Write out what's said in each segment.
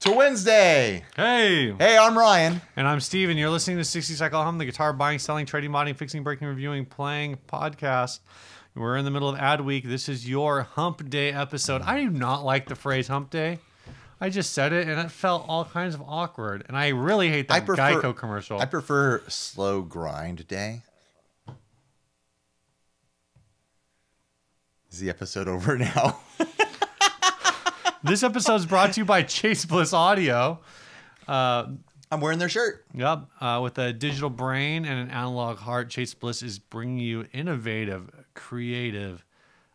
for Wednesday. Hey. Hey, I'm Ryan. And I'm Steve, and you're listening to 60 Cycle Hum, the guitar buying, selling, trading, modding, fixing, breaking, reviewing, playing podcast. We're in the middle of ad week. This is your hump day episode. I do not like the phrase hump day. I just said it, and it felt all kinds of awkward. And I really hate that Geico commercial. I prefer slow grind day. Is the episode over now? This episode is brought to you by Chase Bliss Audio. I'm wearing their shirt. Yep. With a digital brain and an analog heart, Chase Bliss is bringing you innovative, creative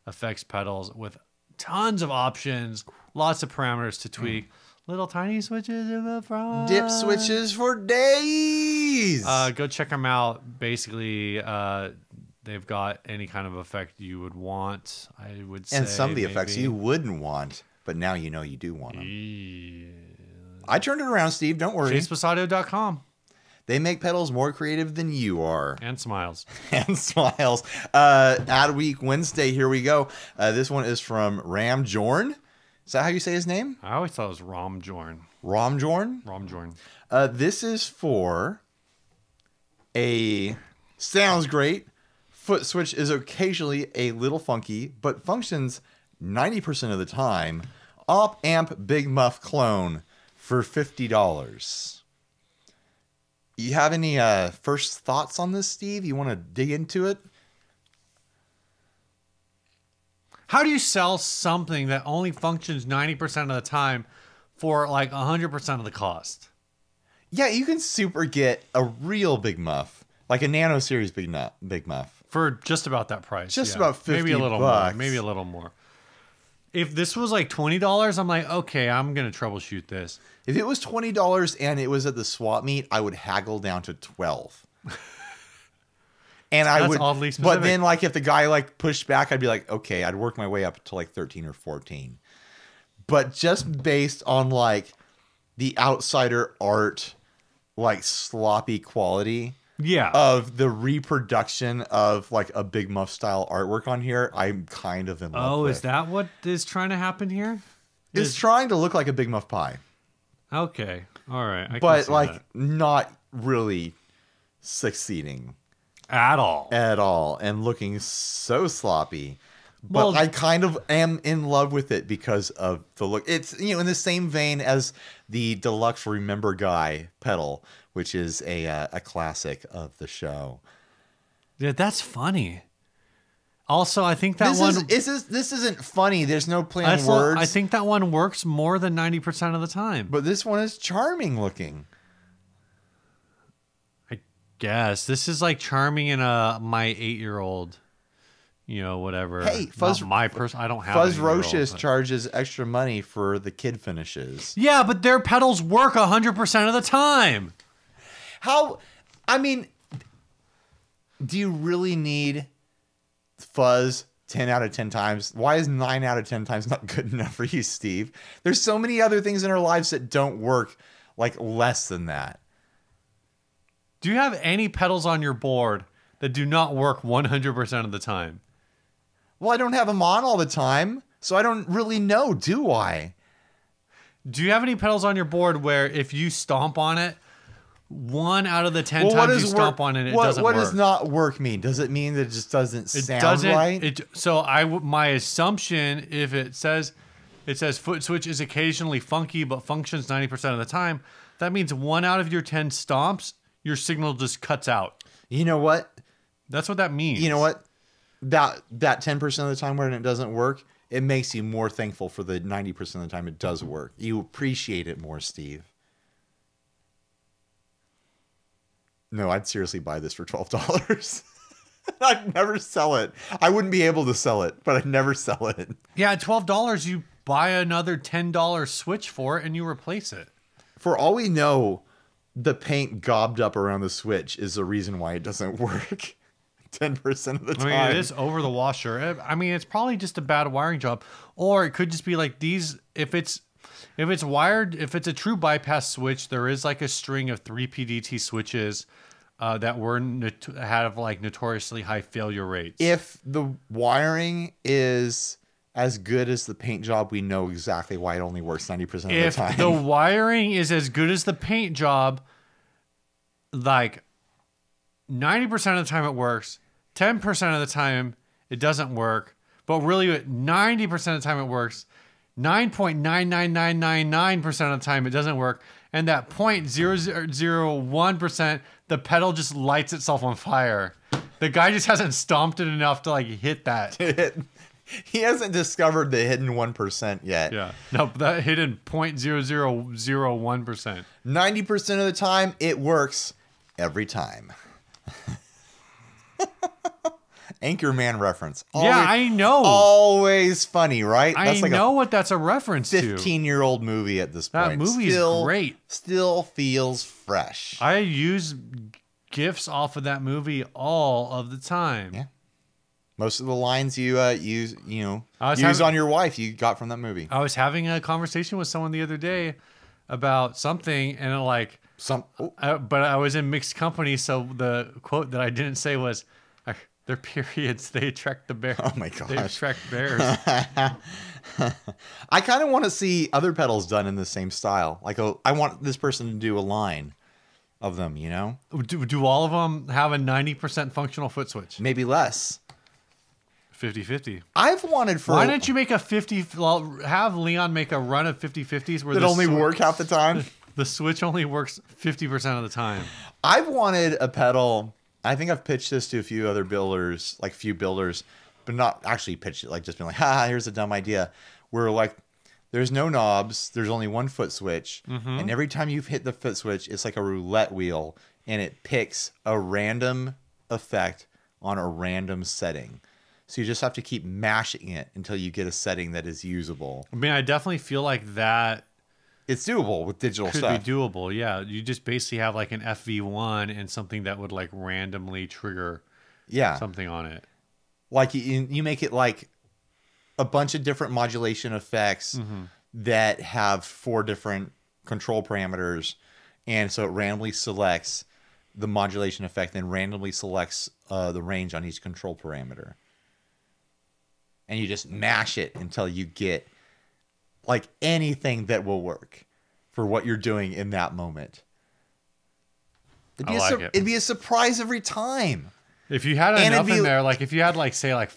effects pedals with tons of options, lots of parameters to tweak, little tiny switches in the front. Dip switches for days. Go check them out. Basically, they've got any kind of effect you would want, I would say. And some of the effects you wouldn't want, but now you know you do want them. Yeah. I turned it around, Steve. Don't worry. ChaseBlissAudio.com. They make pedals more creative than you are. And smiles. And smiles. Ad week Wednesday. Here we go. This one is from Ramjorn. Is that how you say his name? I always thought it was Ramjorn. Ramjorn? Ramjorn. This is for a sounds great. Foot switch is occasionally a little funky, but functions 90% of the time. Op Amp Big Muff clone for $50. You have any first thoughts on this, Steve? You want to dig into it? How do you sell something that only functions 90% of the time for like 100% of the cost? Yeah, you can super get a real Big Muff, like a Nano Series Big Muff. For just about that price. Just about 50 maybe a little bucks. more. Maybe a little more. If this was like $20, I'm like, okay, I'm going to troubleshoot this. If it was $20 and it was at the swap meet, I would haggle down to $12. And I would, oddly specific. But then like if the guy like pushed back, I'd be like, okay, I'd work my way up to like 13 or 14. But just based on like the outsider art, like sloppy quality, of the reproduction of like a Big Muff style artwork on here, I'm kind of in love with. Is that what is trying to happen here? It's trying to look like a Big Muff pie. Okay. All right. But like not really succeeding. At all. And looking so sloppy. But I kind of am in love with it because of the look. It's, you know, in the same vein as the Deluxe Remember Guy pedal, which is a classic of the show. Yeah, that's funny. Also, I think that this isn't funny. There's no play on words. I think that one works more than 90% of the time. But this one is charming looking. I guess this is like charming in my 8-year-old, you know, whatever. Hey, Fuzz, not my person. I don't have Fuzz Roches charges extra money for the kid finishes. Yeah, but their pedals work 100% of the time. I mean, do you really need Fuzz 10 out of 10 times? Why is 9 out of 10 times not good enough for you, Steve? There's so many other things in our lives that don't work like less than that. Do you have any pedals on your board that do not work 100% of the time? Well, I don't have them on all the time, so I don't really know, do I? Do you have any pedals on your board where if you stomp on it, 1 out of the 10 times you stomp on it, it doesn't work? What does not work mean? Does it mean that it just doesn't sound right? My assumption, if it says foot switch is occasionally funky but functions 90% of the time, that means 1 out of your 10 stomps, your signal just cuts out. You know what? That's what that means. You know what? That 10% of the time when it doesn't work, it makes you more thankful for the 90% of the time it does work. You appreciate it more, Steve. No, I'd seriously buy this for $12. I'd never sell it. I wouldn't be able to sell it, but I'd never sell it. Yeah, at $12, you buy another $10 switch for it and you replace it. For all we know, the paint gobbed up around the switch is the reason why it doesn't work 10% of the time. I mean, it is over the washer. I mean, it's probably just a bad wiring job. Or it could just be like these, if it's wired, if it's a true bypass switch, there is like a string of 3 PDT switches that have like notoriously high failure rates. If the wiring is as good as the paint job, we know exactly why it only works 90% of the If time. the wiring is as good as the paint job, like 90% of the time it works, 10% of the time it doesn't work, but really 90% of the time it works, 9.99999% of the time it doesn't work, and that 0.001%, the pedal just lights itself on fire. The guy just hasn't stomped it enough to like hit that. He hasn't discovered the hidden 1% yet. Yeah. No, that hidden 0.0001%. 90% of the time, it works every time. Anchorman reference. Yeah, I know. Always funny, right? I know what that's a reference to. 15-year-old movie at this point. That movie is great. Still feels fresh. I use GIFs off of that movie all of the time. Yeah. Most of the lines you use having- on your wife, you got from that movie. I was having a conversation with someone the other day about something, and but I was in mixed company, so the quote that I didn't say was, "They're periods. They attract the bears." Oh my gosh. They attract bears. I kind of want to see other pedals done in the same style. Like, I want this person to do a line of them, you know? Do all of them have a 90% functional foot switch? Maybe less. 50-50. I've wanted for... Why don't you make a 50... Well, have Leon make a run of 50-50s where that only work half the time? The switch only works 50% of the time. I've wanted a pedal... I think I've pitched this to a few other builders, like few builders, but not actually pitched it, like just being like, here's a dumb idea. Where like, there's no knobs, there's only one foot switch, and every time you've hit the foot switch, it's like a roulette wheel, and it picks a random effect on a random setting. So you just have to keep mashing it until you get a setting that is usable. I mean, I definitely feel like that it's doable with digital could stuff. be doable. Yeah, you just basically have like an FV1 and something that would like randomly trigger something on it. Like you make it like a bunch of different modulation effects that have 4 different control parameters, and so it randomly selects the modulation effect and randomly selects the range on each control parameter. And you just mash it until you get like anything that will work for what you're doing in that moment. It'd be a surprise every time. If you had enough in there, like if you had like say like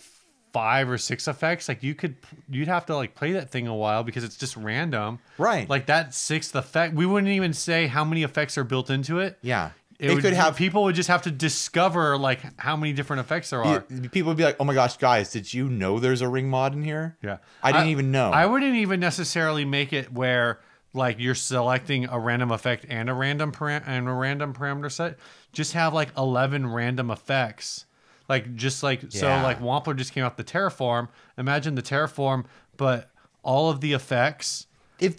5 or 6 effects, like you'd have to like play that thing a while because it's just random. Right. Like that 6th effect, we wouldn't even say how many effects are built into it. Yeah. People would just have to discover like how many different effects there are. People would be like, "Oh my gosh, guys, did you know there's a ring mod in here?" Yeah. I didn't even know. I wouldn't even necessarily make it where like you're selecting a random effect and a random parameter set. Just have like 11 random effects. Like just like so like Wampler just came out the Terraform. Imagine the Terraform, but all of the effects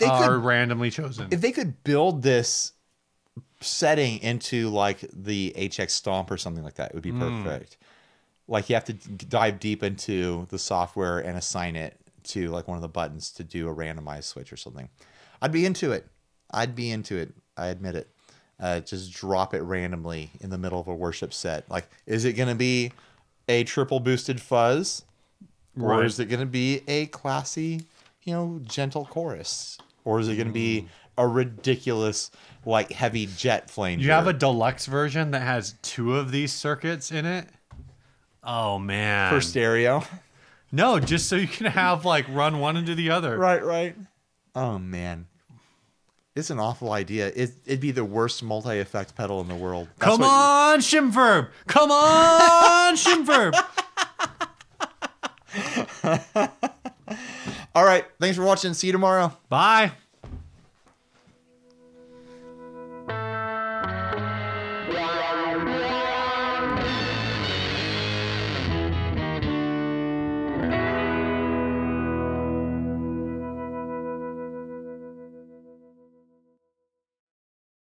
are randomly chosen. If they could build this setting into like the HX Stomp or something like that, it would be perfect. Like you have to dive deep into the software and assign it to like one of the buttons to do a randomized switch or something. I'd be into it. I admit it. Just drop it randomly in the middle of a worship set. Like, is it going to be a triple boosted fuzz? Or is it going to be a classy, gentle chorus? Or is it going to be a ridiculous, like, heavy jet flanger? You have a deluxe version that has 2 of these circuits in it? Oh, man. For stereo? No, just so you can have, like, run one into the other. Right. Oh, man. It's an awful idea. It'd be the worst multi-effect pedal in the world. Come on, Shimverb! Come on, Shimverb! All right. Thanks for watching. See you tomorrow. Bye.